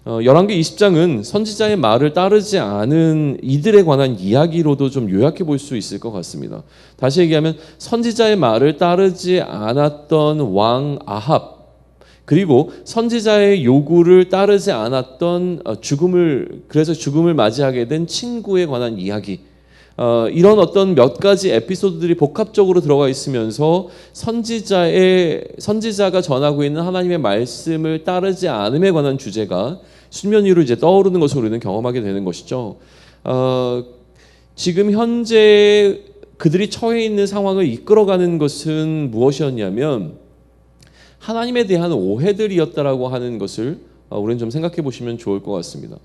열왕기 20장은 선지자의 말을 따르지 않은 이들에 관한 이야기로도 좀 요약해 볼 수 있을 것 같습니다. 다시 얘기하면 선지자의 말을 따르지 않았던 왕 아합, 그리고 선지자의 요구를 따르지 않았던 그래서 죽음을 맞이하게 된 친구에 관한 이야기, 이런 어떤 몇 가지 에피소드들이 복합적으로 들어가 있으면서 선지자가 전하고 있는 하나님의 말씀을 따르지 않음에 관한 주제가 수면 위로 이제 떠오르는 것을 우리는 경험하게 되는 것이죠. 지금 현재 그들이 처해 있는 상황을 이끌어가는 것은 무엇이었냐면 하나님에 대한 오해들이었다라고 하는 것을 우리는 좀 생각해 보시면 좋을 것 같습니다.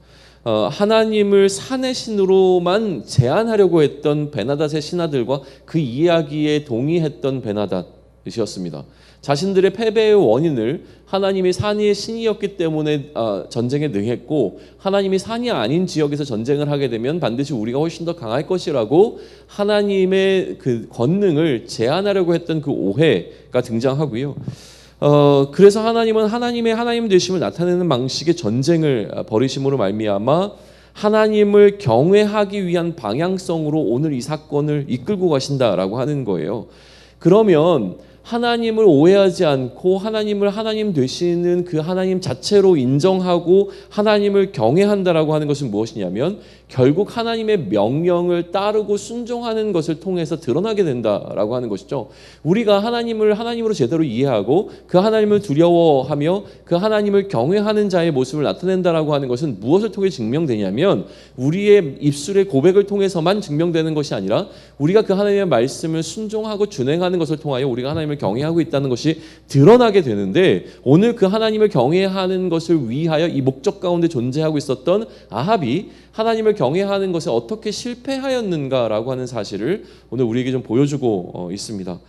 하나님을 산의 신으로만 제한하려고 했던 베나닷의 신하들과 그 이야기에 동의했던 베나닷이었습니다. 자신들의 패배의 원인을 하나님이 산의 신이었기 때문에 전쟁에 능했고, 하나님이 산이 아닌 지역에서 전쟁을 하게 되면 반드시 우리가 훨씬 더 강할 것이라고 하나님의 그 권능을 제한하려고 했던 그 오해가 등장하고요. 그래서 하나님은 하나님의 하나님 되심을 나타내는 방식의 전쟁을 벌이심으로 말미암아 하나님을 경외하기 위한 방향성으로 오늘 이 사건을 이끌고 가신다라고 하는 거예요. 그러면 하나님을 오해하지 않고 하나님을 하나님 되시는 그 하나님 자체로 인정하고 하나님을 경외한다라고 하는 것은 무엇이냐면 결국 하나님의 명령을 따르고 순종하는 것을 통해서 드러나게 된다라고 하는 것이죠. 우리가 하나님을 하나님으로 제대로 이해하고 그 하나님을 두려워하며 그 하나님을 경외하는 자의 모습을 나타낸다라고 하는 것은 무엇을 통해 증명되냐면 우리의 입술의 고백을 통해서만 증명되는 것이 아니라 우리가 그 하나님의 말씀을 순종하고 준행하는 것을 통하여 우리가 하나님을 경외하고 있다는 것이 드러나게 되는데, 오늘 그 하나님을 경외하는 것을 위하여 이 목적 가운데 존재하고 있었던 아합이 하나님을 경외하는 것에 어떻게 실패하였는가라고 하는 사실을 오늘 우리에게 좀 보여주고 있습니다.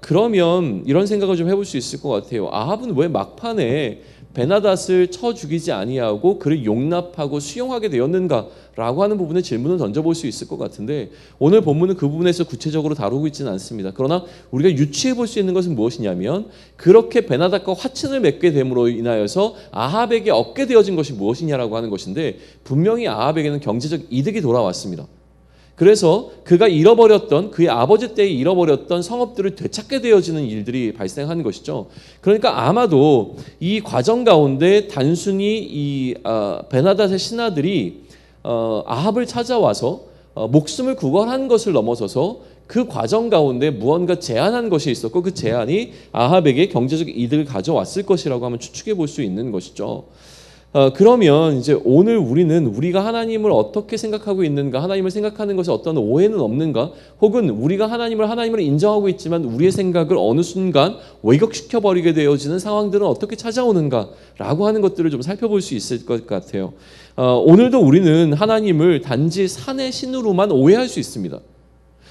그러면 이런 생각을 좀 해볼 수 있을 것 같아요. 아합은 왜 막판에 베나닷을 쳐 죽이지 아니하고 그를 용납하고 수용하게 되었는가라고 하는 부분에 질문을 던져볼 수 있을 것 같은데, 오늘 본문은 그 부분에서 구체적으로 다루고 있지는 않습니다. 그러나 우리가 유추해 볼 수 있는 것은 무엇이냐면 그렇게 베나닷과 화친을 맺게 됨으로 인하여서 아합에게 얻게 되어진 것이 무엇이냐라고 하는 것인데, 분명히 아합에게는 경제적 이득이 돌아왔습니다. 그래서 그가 잃어버렸던, 그의 아버지 때에 잃어버렸던 성읍들을 되찾게 되어지는 일들이 발생한 것이죠. 그러니까 아마도 이 과정 가운데 단순히 이 베나닷의 신하들이 아합을 찾아와서 목숨을 구걸한 것을 넘어서서 그 과정 가운데 무언가 제안한 것이 있었고, 그 제안이 아합에게 경제적 이득을 가져왔을 것이라고 하면 추측해 볼 수 있는 것이죠. 그러면 이제 오늘 우리가 하나님을 어떻게 생각하고 있는가, 하나님을 생각하는 것에 어떤 오해는 없는가, 혹은 우리가 하나님을 인정하고 있지만 우리의 생각을 어느 순간 왜곡시켜 버리게 되어지는 상황들은 어떻게 찾아오는가라고 하는 것들을 좀 살펴볼 수 있을 것 같아요. 오늘도 우리는 하나님을 단지 산의 신으로만 오해할 수 있습니다.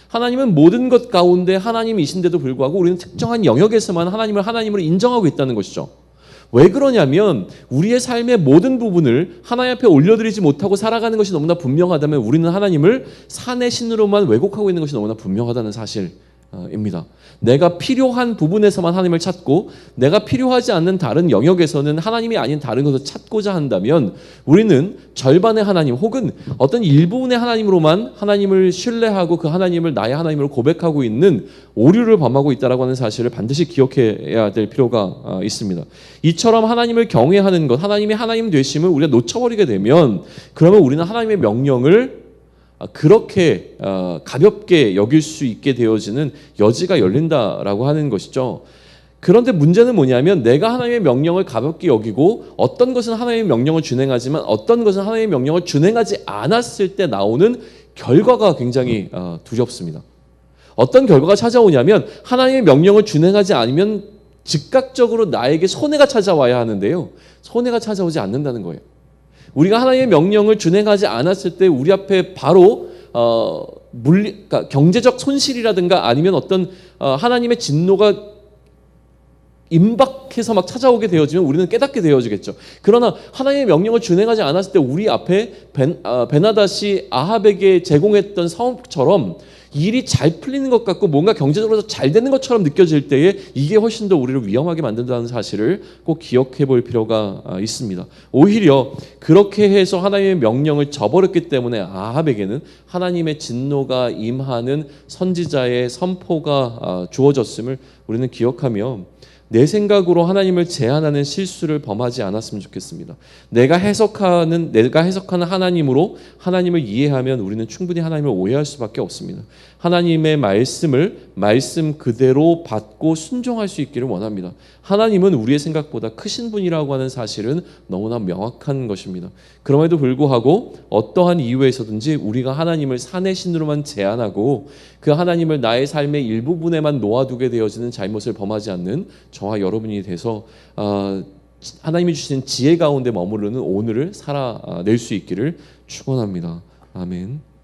하나님은 모든 것 가운데 하나님이신데도 불구하고 우리는 특정한 영역에서만 하나님을 하나님으로 인정하고 있다는 것이죠. 왜 그러냐면 우리의 삶의 모든 부분을 하나님 앞에 올려드리지 못하고 살아가는 것이 너무나 분명하다면 우리는 하나님을 산의 신으로만 왜곡하고 있는 것이 너무나 분명하다는 사실입니다. 내가 필요한 부분에서만 하나님을 찾고 내가 필요하지 않는 다른 영역에서는 하나님이 아닌 다른 것을 찾고자 한다면 우리는 절반의 하나님 혹은 어떤 일부분의 하나님으로만 하나님을 신뢰하고 그 하나님을 나의 하나님으로 고백하고 있는 오류를 범하고 있다라고 하는 사실을 반드시 기억해야 될 필요가 있습니다. 이처럼 하나님을 경외하는 것, 하나님이 하나님 되심을 우리가 놓쳐버리게 되면 그러면 우리는 하나님의 명령을 그렇게 가볍게 여길 수 있게 되어지는 여지가 열린다라고 하는 것이죠. 그런데 문제는 뭐냐면 내가 하나님의 명령을 가볍게 여기고 어떤 것은 하나님의 명령을 준행하지만 어떤 것은 하나님의 명령을 준행하지 않았을 때 나오는 결과가 굉장히 두렵습니다. 어떤 결과가 찾아오냐면 하나님의 명령을 준행하지 않으면 즉각적으로 나에게 손해가 찾아와야 하는데요. 손해가 찾아오지 않는다는 거예요. 우리가 하나님의 명령을 준행하지 않았을 때 우리 앞에 바로 그러니까 경제적 손실이라든가 아니면 어떤 하나님의 진노가 임박해서 막 찾아오게 되어지면 우리는 깨닫게 되어지겠죠. 그러나 하나님의 명령을 준행하지 않았을 때 우리 앞에 베나닷이 아합에게 제공했던 성읍처럼 일이 잘 풀리는 것 같고 뭔가 경제적으로 잘 되는 것처럼 느껴질 때에 이게 훨씬 더 우리를 위험하게 만든다는 사실을 꼭 기억해 볼 필요가 있습니다. 오히려 그렇게 해서 하나님의 명령을 저버렸기 때문에 아합에게는 하나님의 진노가 임하는 선지자의 선포가 주어졌음을 우리는 기억하며 내 생각으로 하나님을 제한하는 실수를 범하지 않았으면 좋겠습니다. 내가 해석하는 하나님으로 하나님을 이해하면 우리는 충분히 하나님을 오해할 수밖에 없습니다. 하나님의 말씀을 말씀 그대로 받고 순종할 수 있기를 원합니다. 하나님은 우리의 생각보다 크신 분이라고 하는 사실은 너무나 명확한 것입니다. 그럼에도 불구하고 어떠한 이유에서든지 우리가 하나님을 산의 신으로만 제한하고 그 하나님을 나의 삶의 일부분에만 놓아두게 되어지는 잘못을 범하지 않는 저와 여러분이 돼서 하나님이 주신 지혜 가운데 머무르는 오늘을 살아낼 수 있기를 축원합니다. 아멘.